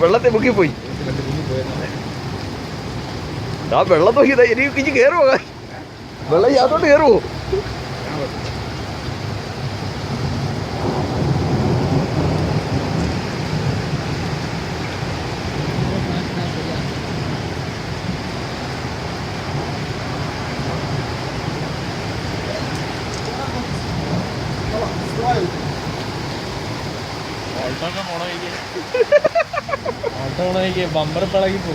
വെള്ളത്തെ മുക്കിപ്പോയി. ആ വെള്ളം നോക്കിയതാ. എനിക്ക് ഇനി കയറുമോ? വെള്ളം യാത്തോട്ട് കയറുമോ? ഓട്ടോ ബമ്പർ പിളകി പോകും.